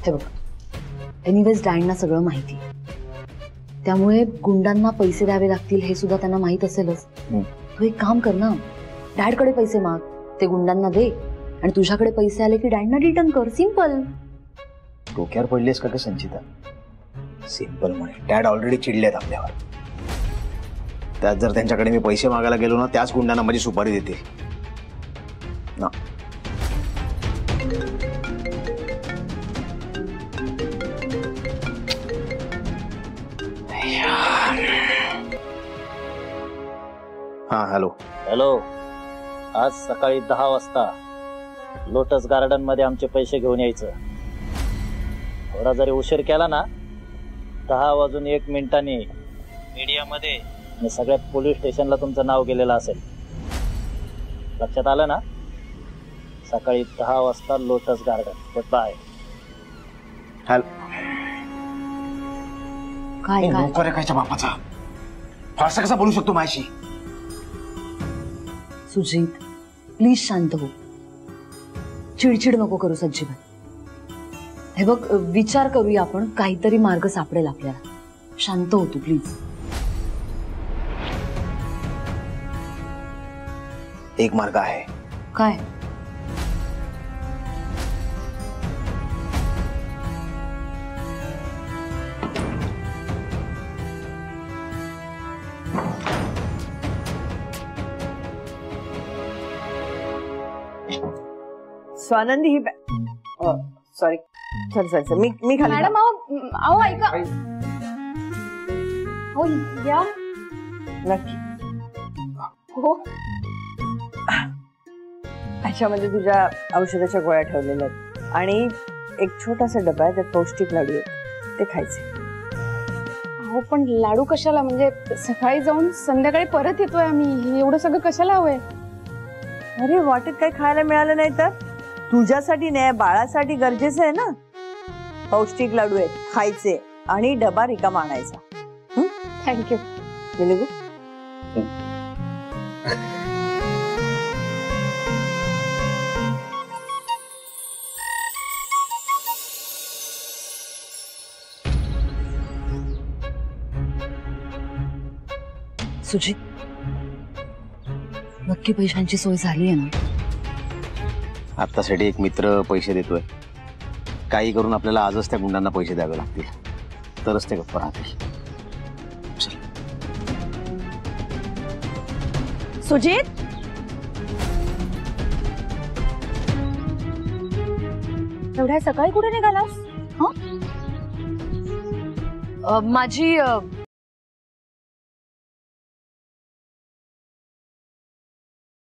हे बघ, एनिवेज डॅडना सगळं माहिती, त्यामुळे गुंडांना पैसे द्यावे लागतील हे सुद्धा त्यांना माहित असेलच. तू एक काम कर ना, डॅडकडे पैसे माग, ते गुंडांना दे, आणि तुझ्याकडे पैसे आले की डॅडना रिटर्न कर. सिंपल. डोक्यावर पडलीस का संचिता? सिंपल म्हणे, डॅड ऑलरेडी चिडलेत आपल्यावर. त्यात जर त्यांच्याकडे मी पैसे मागायला गेलो ना, त्याच गुंडांना माझी सुपारी देतील ना. हा, हॅलो. हॅलो, आज सकाळी 10 वाजता लोटस गार्डन मध्ये आमचे पैसे घेऊन यायचं. थोडा जरी उशीर केला ना, 10:01 मीडियामध्ये आणि सगळ्यात पोलीस स्टेशनला तुमचं नाव गेलेलं असेल. लक्षात आलं ना? सकाळी 10 वाजता लोटस गार्डन. बाय. हॅलो. काय काय कायच्या बापाचा फारसा कसा बोलू शकतो माझ्याशी? सुजित, प्लीज शांत हो. चिडचिड नको करू अजिबात. हे बघ, विचार करूया आपण, काहीतरी मार्ग सापडेल आपल्याला. शांत हो तू प्लीज. एक मार्ग आहे. काय? स्वानंदी ही सॉरी सॉरी सॉरी मी खाली. मॅडम अहो ऐका. हो या. नक्की. हो. ह्याच्यामध्ये तुझ्या औषधाच्या गोळ्या ठेवलेल्या आहेत आणि एक छोटासा डबा आहे, त्यात पौष्टिक लाडू आहेत, ते खायचे. हो पण लाडू कशाला? म्हणजे सकाळी जाऊन संध्याकाळी परत येतोय आम्ही, एवढं सगळं कशाला हवंय? अरे वाटेत काही खायला मिळालं नाही तर? तुझ्यासाठी नाही, बाळासाठी गरजेचं आहे ना. पौष्टिक लाडू आहेत, खायचे आणि डबा रिकामा आणायचा. थँक्यू. गेले. सुजित, नक्की पैशांची सोय झाली आहे ना? आत्तासाठी एक मित्र पैसे देतोय. काही करून आपल्याला आजच त्या गुंडांना पैसे द्यावे लागतील, तरच ते गप्प राहतील. सुजित, एवढ्या सकाळी कुठे निघालास? माझी